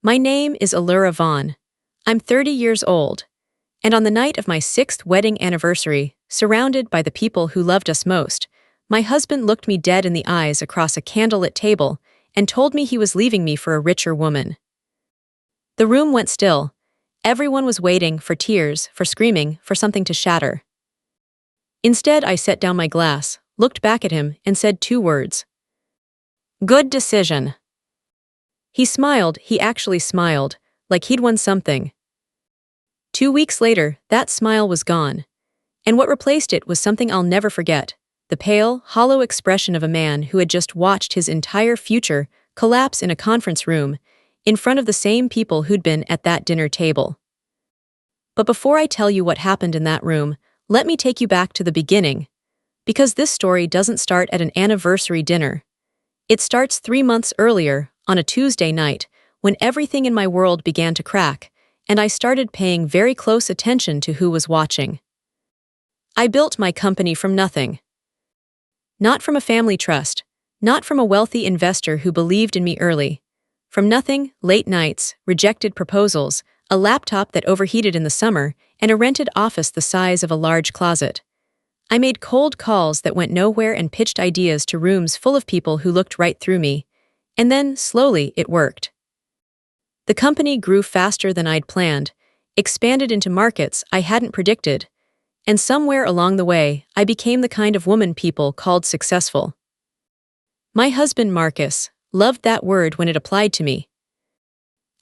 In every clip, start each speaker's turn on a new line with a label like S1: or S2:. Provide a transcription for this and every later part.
S1: My name is Allura Vaughn. I'm 30 years old, and on the night of my 6th wedding anniversary, surrounded by the people who loved us most, my husband looked me dead in the eyes across a candlelit table and told me he was leaving me for a richer woman. The room went still. Everyone was waiting for tears, for screaming, for something to shatter. Instead, I set down my glass, looked back at him, and said 2 words. Good decision. He smiled, he actually smiled, like he'd won something. 2 weeks later, that smile was gone. And what replaced it was something I'll never forget, the pale, hollow expression of a man who had just watched his entire future collapse in a conference room, in front of the same people who'd been at that dinner table. But before I tell you what happened in that room, let me take you back to the beginning. Because this story doesn't start at an anniversary dinner. It starts 3 months earlier, on a Tuesday night, when everything in my world began to crack, and I started paying very close attention to who was watching. I built my company from nothing. Not from a family trust, not from a wealthy investor who believed in me early. From nothing, late nights, rejected proposals, a laptop that overheated in the summer, and a rented office the size of a large closet. I made cold calls that went nowhere and pitched ideas to rooms full of people who looked right through me. And then, slowly, it worked. The company grew faster than I'd planned, expanded into markets I hadn't predicted, and somewhere along the way, I became the kind of woman people called successful. My husband, Marcus, loved that word when it applied to me.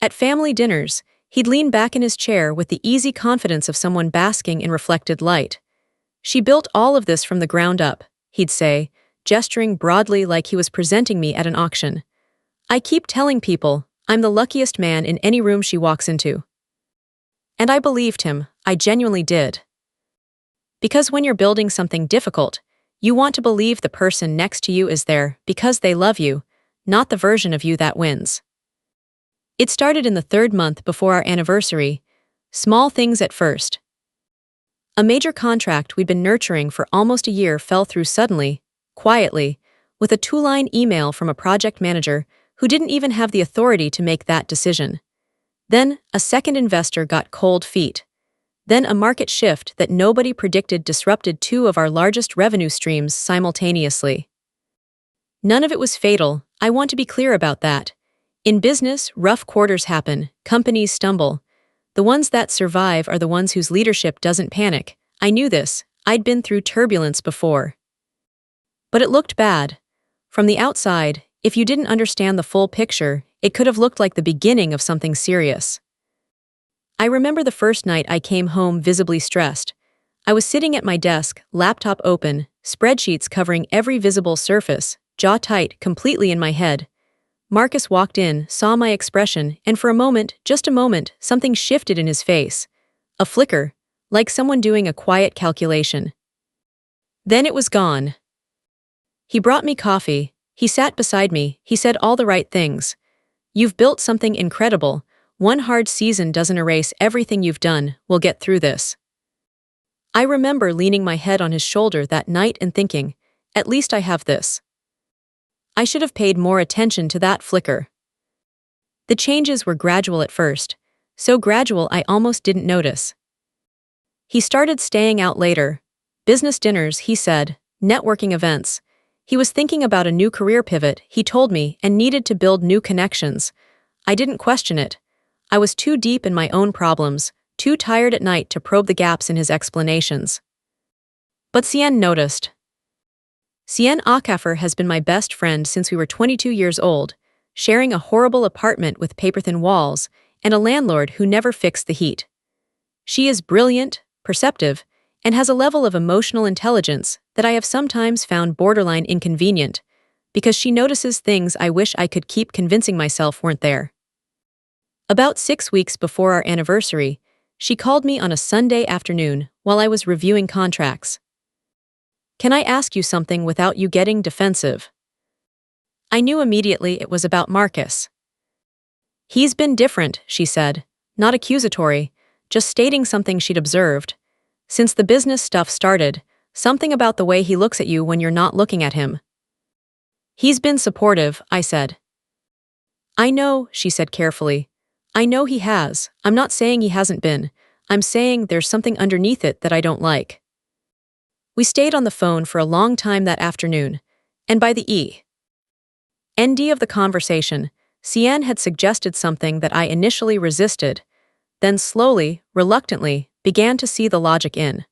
S1: At family dinners, he'd lean back in his chair with the easy confidence of someone basking in reflected light. She built all of this from the ground up, he'd say, gesturing broadly like he was presenting me at an auction. I keep telling people, I'm the luckiest man in any room she walks into. And I believed him, I genuinely did. Because when you're building something difficult, you want to believe the person next to you is there because they love you, not the version of you that wins. It started in the 3rd month before our anniversary, small things at first. A major contract we'd been nurturing for almost a year fell through suddenly, quietly, with a 2-line email from a project manager who didn't even have the authority to make that decision. Then, a second investor got cold feet. Then a market shift that nobody predicted disrupted 2 of our largest revenue streams simultaneously. None of it was fatal, I want to be clear about that. In business, rough quarters happen, companies stumble. The ones that survive are the ones whose leadership doesn't panic. I knew this, I'd been through turbulence before. But it looked bad. From the outside, if you didn't understand the full picture, it could have looked like the beginning of something serious. I remember the first night I came home visibly stressed. I was sitting at my desk, laptop open, spreadsheets covering every visible surface, jaw tight, completely in my head. Marcus walked in, saw my expression, and for a moment, just a moment, something shifted in his face. A flicker, like someone doing a quiet calculation. Then it was gone. He brought me coffee, he sat beside me, he said all the right things. You've built something incredible. One hard season doesn't erase everything you've done, we'll get through this. I remember leaning my head on his shoulder that night and thinking, at least I have this. I should have paid more attention to that flicker. The changes were gradual at first, so gradual I almost didn't notice. He started staying out later. Business dinners, he said, networking events. He was thinking about a new career pivot, he told me, and needed to build new connections. I didn't question it. I was too deep in my own problems, too tired at night to probe the gaps in his explanations. But Sienne noticed. Sienne Acaffer has been my best friend since we were 22 years old, sharing a horrible apartment with paper-thin walls and a landlord who never fixed the heat. She is brilliant, perceptive, and has a level of emotional intelligence that I have sometimes found borderline inconvenient, because she notices things I wish I could keep convincing myself weren't there. About 6 weeks before our anniversary, she called me on a Sunday afternoon while I was reviewing contracts. Can I ask you something without you getting defensive? I knew immediately it was about Marcus. He's been different, she said, not accusatory, just stating something she'd observed. Since the business stuff started, something about the way he looks at you when you're not looking at him. He's been supportive, I said. I know, she said carefully, I know he has. I'm not saying he hasn't been. I'm saying there's something underneath it that I don't like. We stayed on the phone for a long time that afternoon, and by the end of the conversation, Sienne had suggested something that I initially resisted, then slowly, reluctantly, began to see the logic in.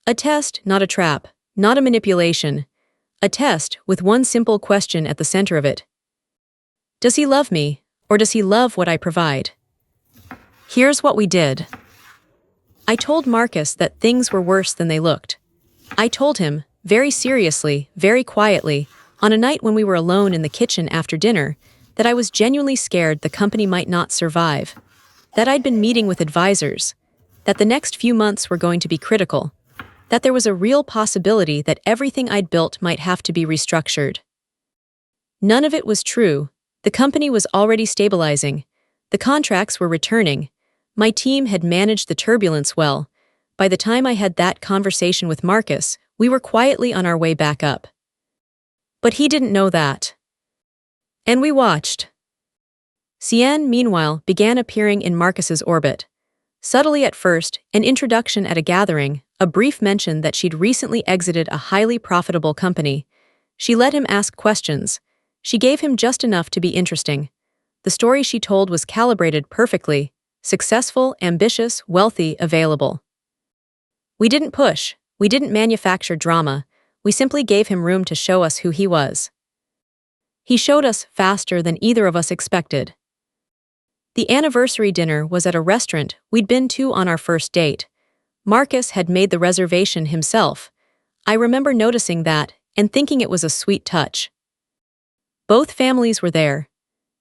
S1: A test, not a trap, not a manipulation. A test with one simple question at the center of it. Does he love me, or does he love what I provide? Here's what we did. I told Marcus that things were worse than they looked. I told him, very seriously, very quietly, on a night when we were alone in the kitchen after dinner, that I was genuinely scared the company might not survive, that I'd been meeting with advisors, that the next few months were going to be critical, that there was a real possibility that everything I'd built might have to be restructured. None of it was true. The company was already stabilizing. The contracts were returning. My team had managed the turbulence well. By the time I had that conversation with Marcus, we were quietly on our way back up. But he didn't know that. And we watched. Sienne, meanwhile, began appearing in Marcus's orbit. Subtly at first, an introduction at a gathering, a brief mention that she'd recently exited a highly profitable company. She let him ask questions. She gave him just enough to be interesting. The story she told was calibrated perfectly: successful, ambitious, wealthy, available. We didn't push. We didn't manufacture drama. We simply gave him room to show us who he was. He showed us faster than either of us expected. The anniversary dinner was at a restaurant we'd been to on our first date. Marcus had made the reservation himself. I remember noticing that and thinking it was a sweet touch. Both families were there.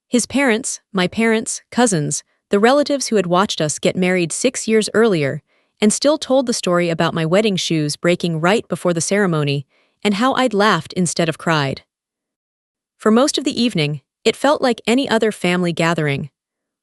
S1: His parents, my parents, cousins, the relatives who had watched us get married 6 years earlier, and still told the story about my wedding shoes breaking right before the ceremony, and how I'd laughed instead of cried. For most of the evening, it felt like any other family gathering.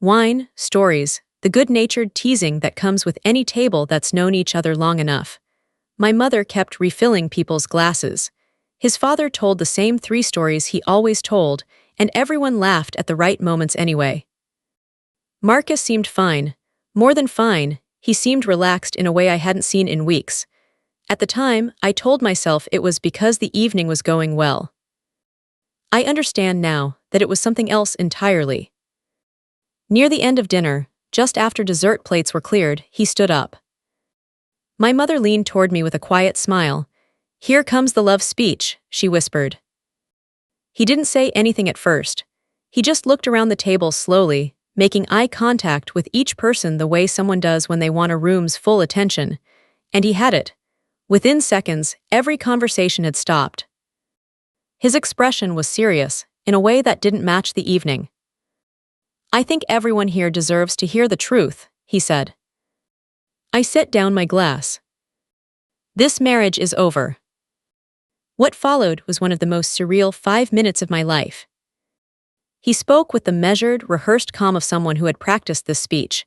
S1: Wine, stories, the good-natured teasing that comes with any table that's known each other long enough. My mother kept refilling people's glasses. His father told the same 3 stories he always told, and everyone laughed at the right moments anyway. Marcus seemed fine. More than fine, he seemed relaxed in a way I hadn't seen in weeks. At the time, I told myself it was because the evening was going well. I understand now that it was something else entirely. Near the end of dinner, just after dessert plates were cleared, he stood up. My mother leaned toward me with a quiet smile. "Here comes the love speech," she whispered. He didn't say anything at first. He just looked around the table slowly, making eye contact with each person the way someone does when they want a room's full attention. And he had it. Within seconds, every conversation had stopped. His expression was serious, in a way that didn't match the evening. "I think everyone here deserves to hear the truth," he said. I set down my glass. This marriage is over. What followed was one of the most surreal 5 minutes of my life. He spoke with the measured, rehearsed calm of someone who had practiced this speech.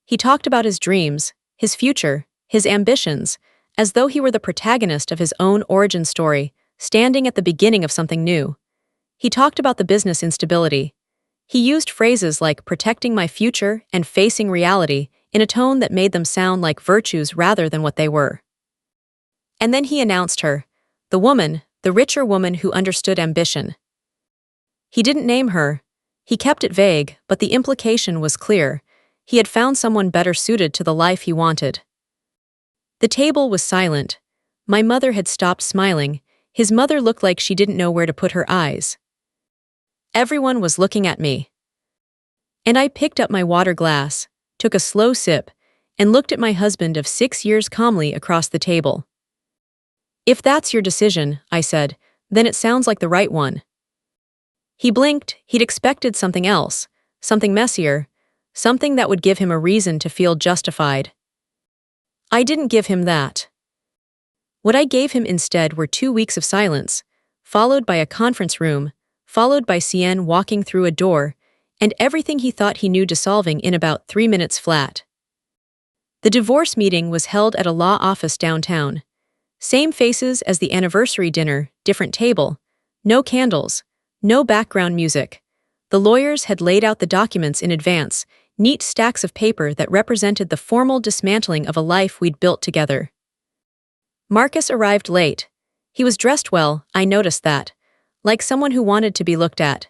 S1: He talked about his dreams, his future, his ambitions, as though he were the protagonist of his own origin story, standing at the beginning of something new. He talked about the business instability. He used phrases like protecting my future and facing reality in a tone that made them sound like virtues rather than what they were. And then he announced her, the woman, the richer woman who understood ambition. He didn't name her. He kept it vague, but the implication was clear. He had found someone better suited to the life he wanted. The table was silent. My mother had stopped smiling. His mother looked like she didn't know where to put her eyes. Everyone was looking at me. And I picked up my water glass, took a slow sip, and looked at my husband of 6 years calmly across the table. "If that's your decision," I said, "then it sounds like the right one." He blinked. He'd expected something else, something messier, something that would give him a reason to feel justified. I didn't give him that. What I gave him instead were 2 weeks of silence, followed by a conference room, followed by Sienne walking through a door, and everything he thought he knew dissolving in about 3 minutes flat. The divorce meeting was held at a law office downtown. Same faces as the anniversary dinner, different table. No candles, no background music. The lawyers had laid out the documents in advance, neat stacks of paper that represented the formal dismantling of a life we'd built together. Marcus arrived late. He was dressed well, I noticed that, like someone who wanted to be looked at.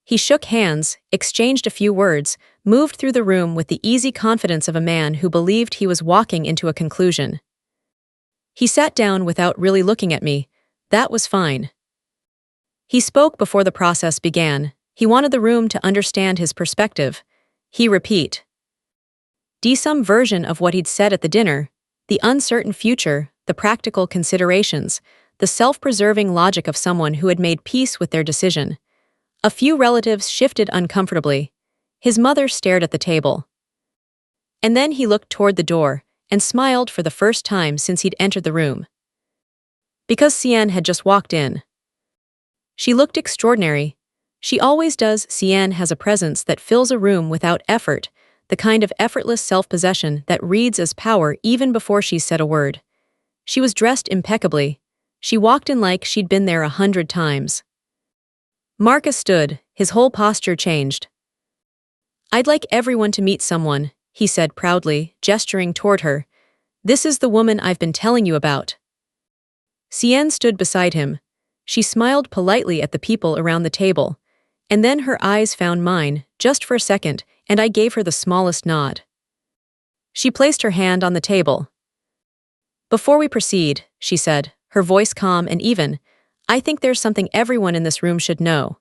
S1: He shook hands, exchanged a few words, moved through the room with the easy confidence of a man who believed he was walking into a conclusion. He sat down without really looking at me. That was fine. He spoke before the process began. He wanted the room to understand his perspective. He repeat. Some version of what he'd said at the dinner, the uncertain future, the practical considerations, the self-preserving logic of someone who had made peace with their decision. A few relatives shifted uncomfortably. His mother stared at the table. And then he looked toward the door and smiled for the first time since he'd entered the room. Because Sienne had just walked in. She looked extraordinary. She always does. Sienne has a presence that fills a room without effort, the kind of effortless self-possession that reads as power even before she's said a word. She was dressed impeccably. She walked in like she'd been there 100 times. Marcus stood, his whole posture changed. I'd like everyone to meet someone, he said proudly, gesturing toward her. This is the woman I've been telling you about. Sienne stood beside him. She smiled politely at the people around the table, and then her eyes found mine, just for a second, and I gave her the smallest nod. She placed her hand on the table. Before we proceed, she said, her voice calm and even, I think there's something everyone in this room should know.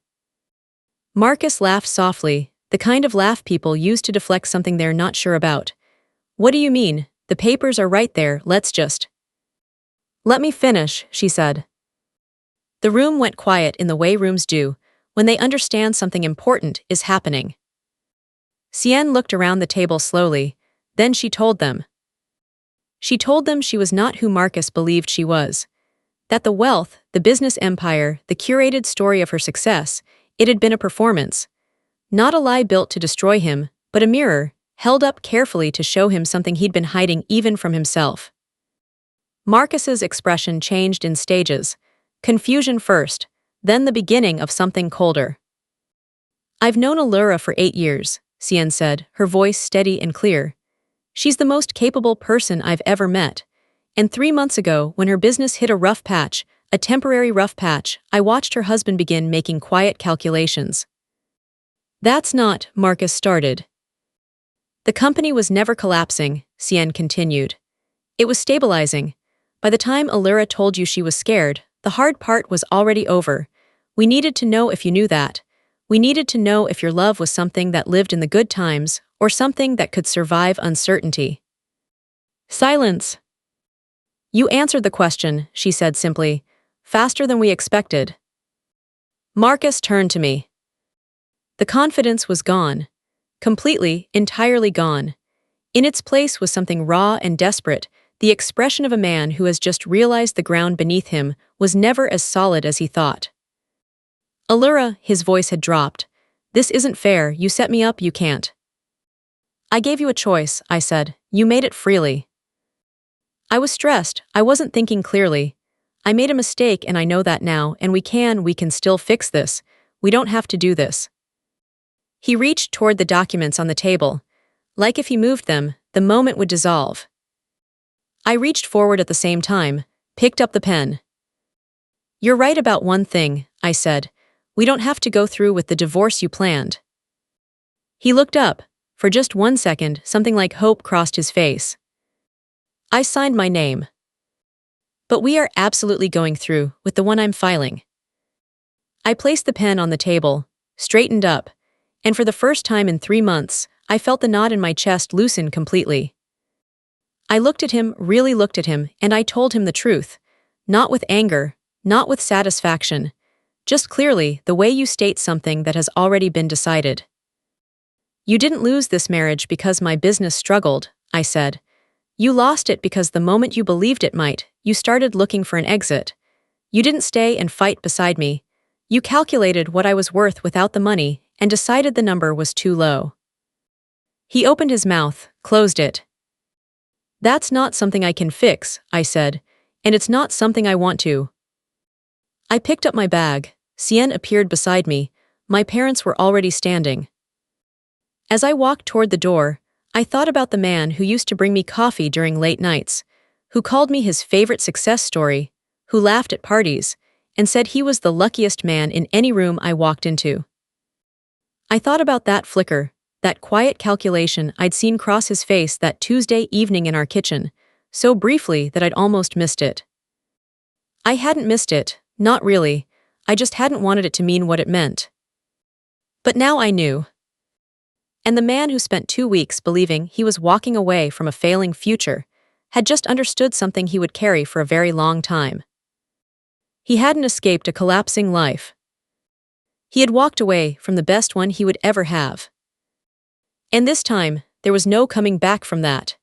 S1: Marcus laughed softly, the kind of laugh people use to deflect something they're not sure about. What do you mean? The papers are right there, let's just. Let me finish, she said. The room went quiet in the way rooms do, when they understand something important is happening. Sienne looked around the table slowly, then she told them. She told them she was not who Marcus believed she was. That the wealth, the business empire, the curated story of her success, it had been a performance. Not a lie built to destroy him, but a mirror, held up carefully to show him something he'd been hiding even from himself. Marcus's expression changed in stages. Confusion first, then the beginning of something colder. I've known Allura for 8 years, Sienne said, her voice steady and clear. She's the most capable person I've ever met. And 3 months ago, when her business hit a rough patch, a temporary rough patch, I watched her husband begin making quiet calculations. That's not, Marcus started. The company was never collapsing, Sienne continued. It was stabilizing. By the time Allura told you she was scared, the hard part was already over. We needed to know if you knew that. We needed to know if your love was something that lived in the good times, or something that could survive uncertainty. Silence. You answered the question, she said simply, faster than we expected. Marcus turned to me. The confidence was gone. Completely, entirely gone. In its place was something raw and desperate, the expression of a man who has just realized the ground beneath him was never as solid as he thought. Allura, his voice had dropped. This isn't fair, you set me up, you can't. I gave you a choice, I said. You made it freely. I was stressed, I wasn't thinking clearly. I made a mistake and I know that now, and we can still fix this. We don't have to do this. He reached toward the documents on the table. Like if he moved them, the moment would dissolve. I reached forward at the same time, picked up the pen. You're right about one thing, I said. We don't have to go through with the divorce you planned. He looked up. For just 1 second, something like hope crossed his face. I signed my name. But we are absolutely going through with the one I'm filing. I placed the pen on the table, straightened up, and for the first time in 3 months, I felt the knot in my chest loosen completely. I looked at him, really looked at him, and I told him the truth. Not with anger, not with satisfaction. Just clearly, the way you state something that has already been decided. You didn't lose this marriage because my business struggled, I said. You lost it because the moment you believed it might, you started looking for an exit. You didn't stay and fight beside me. You calculated what I was worth without the money and decided the number was too low. He opened his mouth, closed it. That's not something I can fix, I said, and it's not something I want to. I picked up my bag. Sienne appeared beside me. my parents were already standing. As I walked toward the door, I thought about the man who used to bring me coffee during late nights, who called me his favorite success story, who laughed at parties, and said he was the luckiest man in any room I walked into. I thought about that flicker, that quiet calculation I'd seen cross his face that Tuesday evening in our kitchen, so briefly that I'd almost missed it. I hadn't missed it, not really, I just hadn't wanted it to mean what it meant. But now I knew. And the man who spent 2 weeks believing he was walking away from a failing future had just understood something he would carry for a very long time. He hadn't escaped a collapsing life. He had walked away from the best one he would ever have. And this time, there was no coming back from that.